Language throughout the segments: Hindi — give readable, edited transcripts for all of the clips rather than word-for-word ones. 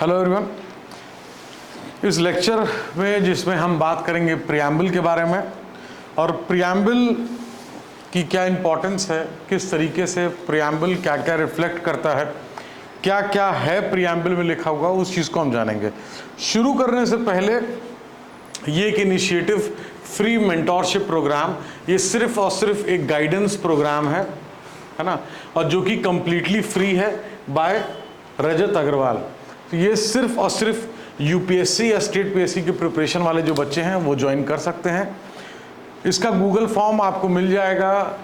Hello everyone. इस लेक्चर में जिसमें हम बात करेंगे प्रियम्बल के बारे में और प्रियम्बल की क्या इम्पोर्टेंस है, किस तरीके से प्रियम्बल क्या क्या रिफ्लेक्ट करता है, क्या क्या है प्रियम्बल में लिखा हुआ, उस चीज़ को हम जानेंगे। शुरू करने से पहले ये एक इनिशिएटिव फ्री मेंटोरशिप प्रोग्राम, ये सिर्फ और सिर्फ एक गाइडेंस प्रोग्राम है ना, और जो कि कम्प्लीटली फ्री है बाय रजत अग्रवाल। तो ये सिर्फ और सिर्फ यूपीएससी या स्टेट पीएससी की प्रिपरेशन वाले जो बच्चे हैं वो ज्वाइन कर सकते हैं। इसका गूगल फॉर्म आपको मिल जाएगा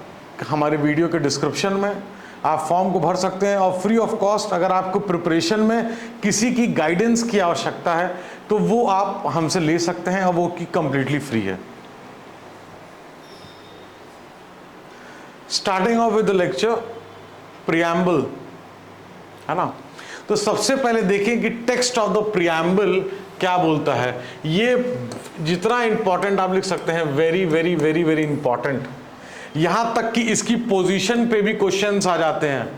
हमारे वीडियो के डिस्क्रिप्शन में, आप फॉर्म को भर सकते हैं और फ्री ऑफ कॉस्ट अगर आपको प्रिपरेशन में किसी की गाइडेंस की आवश्यकता है तो वो आप हमसे ले सकते हैं और वो की कम्प्लीटली फ्री है। Starting of with the lecture preamble, है ना। तो सबसे पहले देखें कि टेक्स्ट ऑफ द प्रियम्बल क्या बोलता है। ये जितना इंपॉर्टेंट आप लिख सकते हैं, very very very very important. यहां तक कि इसकी पोजीशन पे भी क्वेश्चंस आ जाते हैं,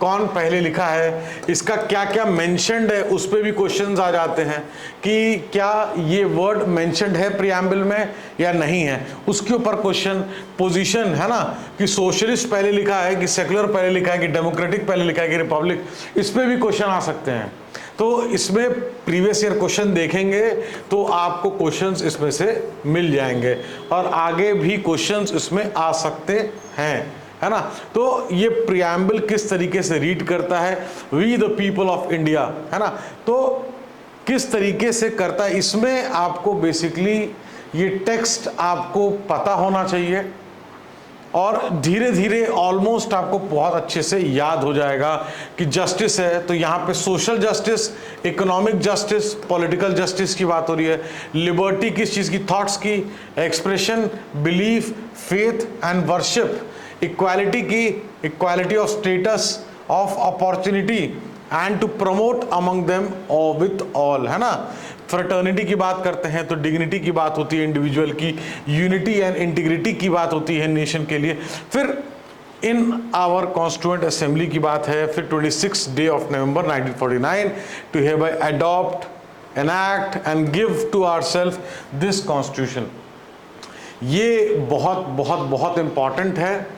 कौन पहले लिखा है, इसका क्या क्या मेंशन्ड है, उस पे भी क्वेश्चंस आ जाते हैं कि क्या ये वर्ड मेंशन्ड है प्रियम्बल में या नहीं है, उसके ऊपर क्वेश्चन। पोजीशन, है ना, कि सोशलिस्ट पहले लिखा है कि सेकुलर पहले लिखा है कि डेमोक्रेटिक पहले लिखा है कि रिपब्लिक, इस पे भी क्वेश्चन आ सकते हैं। तो इसमें प्रीवियस ईयर क्वेश्चन देखेंगे तो आपको क्वेश्चंस इसमें से मिल जाएंगे और आगे भी क्वेश्चंस इसमें आ सकते हैं, है ना। तो ये प्रियम्बल किस तरीके से रीड करता है, we the people of India, है ना, तो किस तरीके से करता है, इसमें आपको बेसिकली ये टेक्स्ट आपको पता होना चाहिए और धीरे धीरे ऑलमोस्ट आपको बहुत अच्छे से याद हो जाएगा कि जस्टिस है तो यहाँ पे social justice, economic justice, political justice की बात हो रही है। लिबर्टी किस चीज़ की, थॉट्स की, expression, belief, faith and worship. Equality की, equality of status, of opportunity and to promote among them with all, है ना। फ्रेटर्निटी की बात करते हैं तो डिग्निटी की बात होती है इंडिविजुअल की, यूनिटी एंड इंटीग्रिटी की बात होती है नेशन के लिए। फिर इन आवर कॉन्स्टिट्यूएंट असेंबली की बात है। फिर 26 day of November 1949 do hereby adopt, enact and give to ourselves this constitution। ये बहुत बहुत बहुत इंपॉर्टेंट है।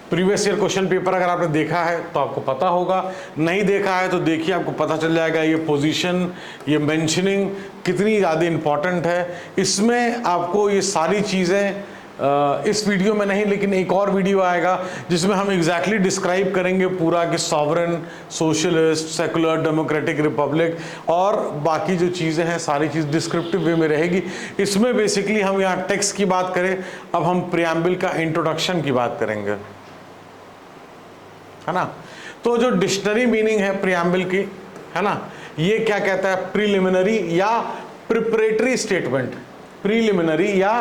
प्रीवियस ईयर क्वेश्चन पेपर अगर आपने देखा है तो आपको पता होगा, नहीं देखा है तो देखिए, आपको पता चल जाएगा ये पोजीशन, ये मेंशनिंग कितनी ज़्यादा इंपॉर्टेंट है। इसमें आपको ये सारी चीज़ें इस वीडियो में नहीं, लेकिन एक और वीडियो आएगा जिसमें हम एग्जैक्टली डिस्क्राइब करेंगे पूरा कि sovereign, socialist, secular, democratic, Republic और बाकी जो चीज़ें हैं सारी चीज़ डिस्क्रिप्टिव वे में रहेगी। इसमें बेसिकली हम यहाँ टेक्स्ट की बात करें, अब हम प्रियम्बल का इंट्रोडक्शन की बात करेंगे, है ना। तो जो डिक्शनरी मीनिंग है प्रियम्बल की, है ना, ये क्या कहता है, प्रीलिमिनरी या प्रिपरेटरी स्टेटमेंट, प्रीलिमिनरी या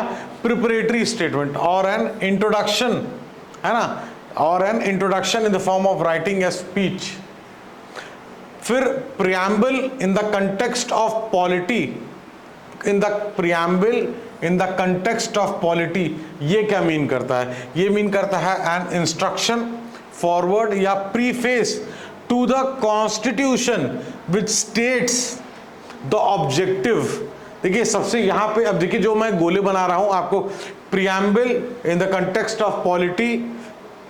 प्रिपरेटरी स्टेटमेंट और एन इंट्रोडक्शन, है ना, और an introduction in the form of writing या स्पीच। फिर preamble in the context of polity, in the preamble in the context of polity, ये क्या मीन करता है, ये मीन करता है एन इंस्ट्रक्शन, फॉरवर्ड या preface to the constitution which states the objective. देखिए सबसे यहाँ पे, अब देखिए जो मैं गोले बना रहा हूं आपको, preamble in the context of polity,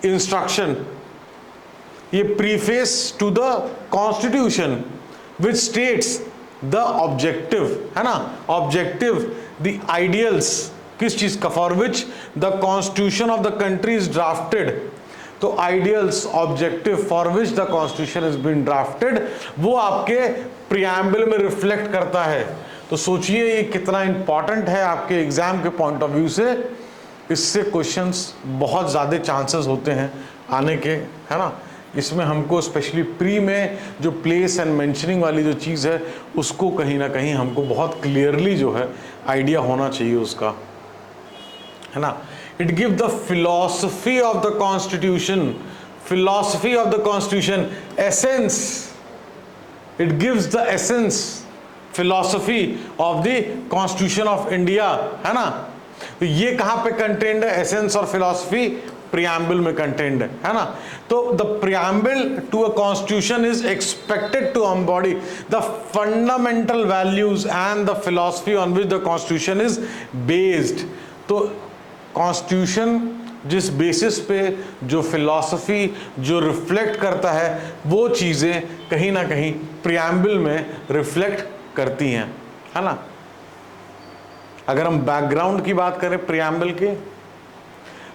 instruction, ये preface to the constitution which states the objective, है ना, ऑब्जेक्टिव, द आइडियल्स, किस चीज का, for which the constitution of the country is drafted. तो ideals, objective for which the constitution is been drafted, वो आपके प्रियम्बल में रिफ्लेक्ट करता है। तो सोचिए ये कितना इंपॉर्टेंट है आपके एग्जाम के पॉइंट ऑफ व्यू से। इससे क्वेश्चंस बहुत ज़्यादा चांसेस होते हैं आने के, है ना। इसमें हमको स्पेशली प्री में जो प्लेस एंड मेंशनिंग वाली जो चीज़ है उसको कहीं ना कहीं हमको बहुत क्लियरली जो है आइडिया होना चाहिए उसका, है ना। It gives the philosophy of the constitution, philosophy of the constitution, essence. It gives the essence, philosophy of the constitution of India, है ना। तो ये कहाँ पे कंटेंट है, एसेंस और फिलॉसफी प्रियम्बल में कंटेंट है ना। तो the preamble to a constitution is expected to embody the fundamental values and the philosophy on which the constitution is based. तो कॉन्स्टिट्यूशन जिस बेसिस पे जो फिलॉसफी जो रिफ्लेक्ट करता है वो चीज़ें कहीं ना कहीं प्रियम्बल में रिफ्लेक्ट करती हैं, है ना। अगर हम बैकग्राउंड की बात करें प्रियम्बल के,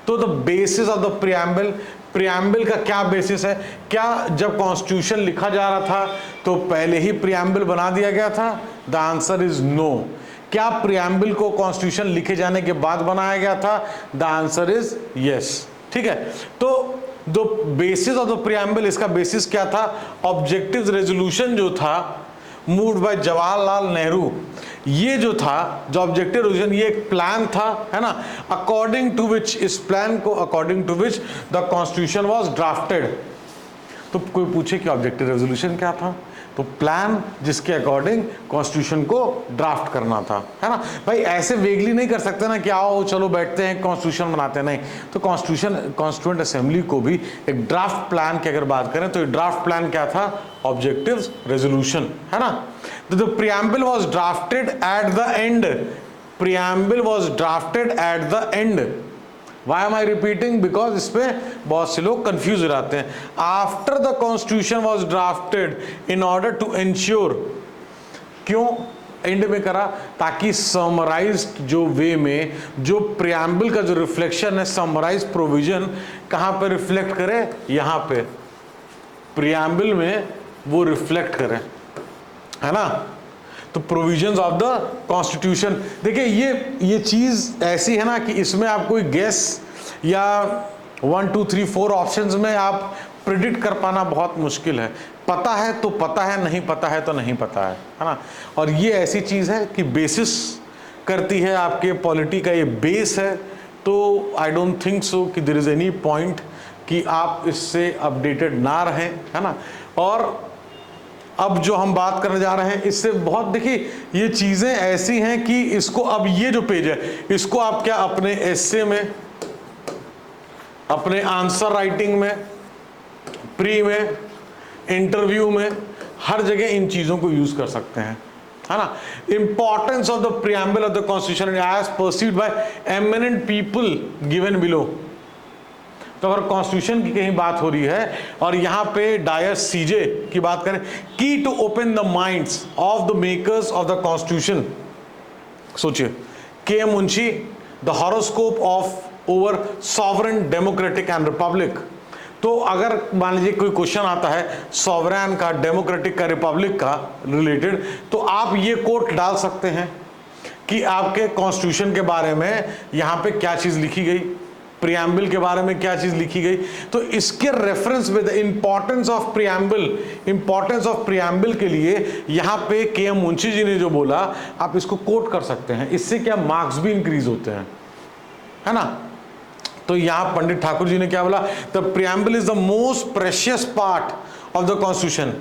तो the basis of the preamble, preamble का क्या बेसिस है? क्या जब कॉन्स्टिट्यूशन लिखा जा रहा था तो पहले ही प्रियम्बल बना दिया गया था? The answer is no. क्या प्रियम्बल को कॉन्स्टिट्यूशन लिखे जाने के बाद बनाया गया था? The answer is yes. ठीक है, तो the basis of the preamble, इसका बेसिस क्या था? ऑब्जेक्टिव रेजोल्यूशन जो था मूव्ड बाय जवाहरलाल नेहरू, ये जो था जो ऑब्जेक्टिव रेजोल्यूशन, ये एक प्लान था, है ना, अकॉर्डिंग टू विच, इस प्लान को according to which the constitution was drafted. तो कोई पूछे कि ऑब्जेक्टिव रेजोल्यूशन क्या था? तो प्लान जिसके अकॉर्डिंग कॉन्स्टिट्यूशन को ड्राफ्ट करना था, है ना। भाई ऐसे वेगली नहीं कर सकते ना कि आओ चलो बैठते हैं कॉन्स्टिट्यूशन बनाते हैं, नहीं। तो कॉन्स्टिट्यूएंट असेंबली को भी एक ड्राफ्ट प्लान की अगर बात करें तो ये ड्राफ्ट प्लान क्या था? ऑब्जेक्टिव रेजोल्यूशन, है ना। तो the preamble was drafted at the end, preamble was drafted at the end. Why am I repeating? Because इसमें बहुत से लोग कंफ्यूज हो जाते हैं। After the constitution was drafted in order to ensure, क्यों एंड में करा? ताकि समराइज जो वे में जो प्रियम्बल का जो रिफ्लेक्शन है, समराइज प्रोविजन कहाँ पे रिफ्लेक्ट करे? यहाँ पे प्रियम्बल में वो रिफ्लेक्ट करे, है ना। तो प्रोविजंस ऑफ द कॉन्स्टिट्यूशन, देखिए ये चीज ऐसी है ना कि इसमें आप कोई गेस या 1 2 3 4 ऑप्शंस में आप प्रिडिक्ट कर पाना बहुत मुश्किल है। पता है तो पता है, नहीं पता है तो नहीं पता है ना। और ये ऐसी चीज है कि बेसिस करती है आपके पॉलिटी का, ये बेस है। तो आई डोंट थिंक सो कि देयर इज एनी पॉइंट कि आप इससे अपडेटेड ना रहें, है ना। और अब जो हम बात करने जा रहे हैं इससे बहुत, देखिए ये चीज़ें ऐसी हैं कि इसको, अब ये जो पेज है इसको आप क्या अपने एस्से में, अपने आंसर राइटिंग में, प्री में, इंटरव्यू में, हर जगह इन चीज़ों को यूज़ कर सकते हैं, है ना। Importance of the preamble of the constitution as perceived by eminent people given below. तो अगर कॉन्स्टिट्यूशन की कहीं बात हो रही है और यहाँ पे डायस सीजे की बात करें, key to open the minds of the makers of the constitution, सोचिए K Munshi, the horoscope of our sovereign democratic and republic. तो अगर मान लीजिए कोई क्वेश्चन आता है सॉवरेन का, डेमोक्रेटिक का, रिपब्लिक का रिलेटेड, तो आप ये कोट डाल सकते हैं कि आपके कॉन्स्टिट्यूशन के बारे में यहाँ पे क्या चीज़ लिखी गई, प्रियम्बल के बारे में क्या चीज लिखी गई। तो इसके रेफरेंस में the importance of preamble, importance of preamble के लिए यहाँ पे के एम मुंशी जी ने जो बोला आप इसको कोट कर सकते हैं, इससे क्या मार्क्स भी इंक्रीज होते हैं, है ना। तो यहाँ पंडित ठाकुर जी ने क्या बोला? The preamble is the most precious part of the constitution,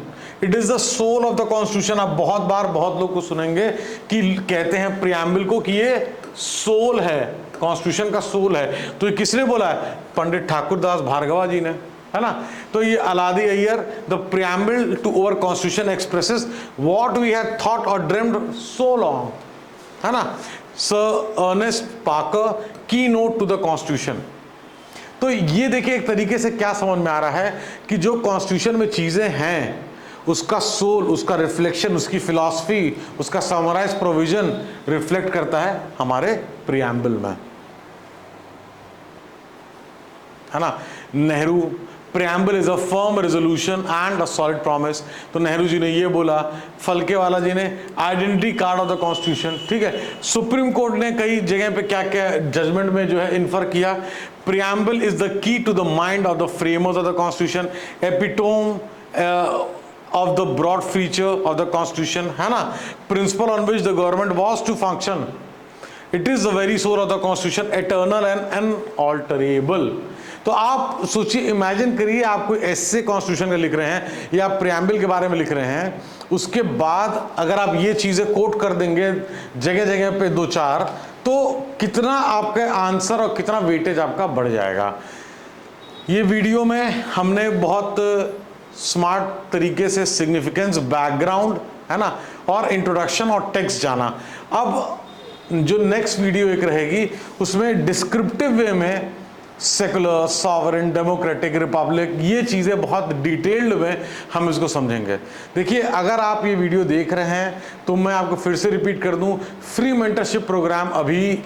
it is the soul of the constitution. आप बहुत बार बहुत लोग को सुनेंगे कि कहते हैं प्रियम्बल को कि ये सोल है, कॉन्स्टिट्यूशन का सोल है। तो ये किसने बोला है? पंडित ठाकुर दास भार्गवा जी ने, है ना। तो ये Alladi Iyer, the preamble to our constitution expresses what we had thought और ड्रीम्ड सो लॉन्ग, है ना। सर अर्नेस्ट पाकर, की नोट टू द कॉन्स्टिट्यूशन। तो ये देखिए एक तरीके से क्या समझ में आ रहा है कि जो कॉन्स्टिट्यूशन में चीजें हैं उसका सोल, उसका रिफ्लेक्शन, उसकी फिलॉसफी, उसका समराइज प्रोविजन रिफ्लेक्ट करता है हमारे प्रियम्बल में, है ना। Nehru, preamble is a firm resolution and a solid promise. तो नेहरू जी ने ये बोला, फलकेवाला जी ने identity card of the constitution, ठीक है। सुप्रीम कोर्ट ने कई जगह पे क्या क्या जजमेंट में जो है इन्फर किया, preamble is the key to the mind of the framers of the constitution, epitome of the broad feature of the constitution, है ना, principle on which the government was to function, it is the very soul of the constitution, eternal and unalterable। तो आप सोचिए, इमेजिन करिए आप कोई ऐसे कॉन्स्टिट्यूशन का लिख रहे हैं या आप प्रियम्बल के बारे में लिख रहे हैं, उसके बाद अगर आप ये चीजें कोट कर देंगे जगह जगह पे 2-4, तो कितना आपका आंसर और कितना वेटेज आपका बढ़ जाएगा। ये वीडियो में हमने बहुत स्मार्ट तरीके से सिग्निफिकेंस, बैकग्राउंड, है ना, और इंट्रोडक्शन और टेक्स्ट जाना। अब जो नेक्स्ट वीडियो एक रहेगी उसमें डिस्क्रिप्टिव वे में सेकुलर, सॉवरेन, डेमोक्रेटिक, रिपब्लिक, ये चीज़ें बहुत डिटेल्ड में हम इसको समझेंगे। देखिए, अगर आप ये वीडियो देख रहे हैं तो मैं आपको फिर से रिपीट कर दूं, फ्री मेंटरशिप प्रोग्राम अभी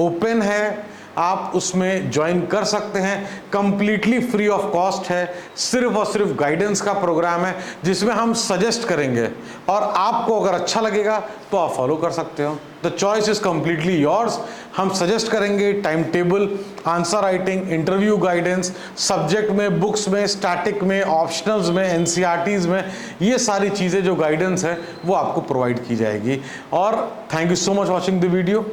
ओपन है, आप उसमें ज्वाइन कर सकते हैं। कंप्लीटली फ्री ऑफ कॉस्ट है, सिर्फ और सिर्फ गाइडेंस का प्रोग्राम है जिसमें हम सजेस्ट करेंगे और आपको अगर अच्छा लगेगा तो आप फॉलो कर सकते हो। The choice is completely yours. हम सजेस्ट करेंगे time table, answer writing, interview guidance, subject में, बुक्स में, स्टैटिक में, ऑप्शनल्स में, एनसीईआरटीज में, ये सारी चीज़ें जो गाइडेंस है वो आपको प्रोवाइड की जाएगी। और thank you so much watching the video.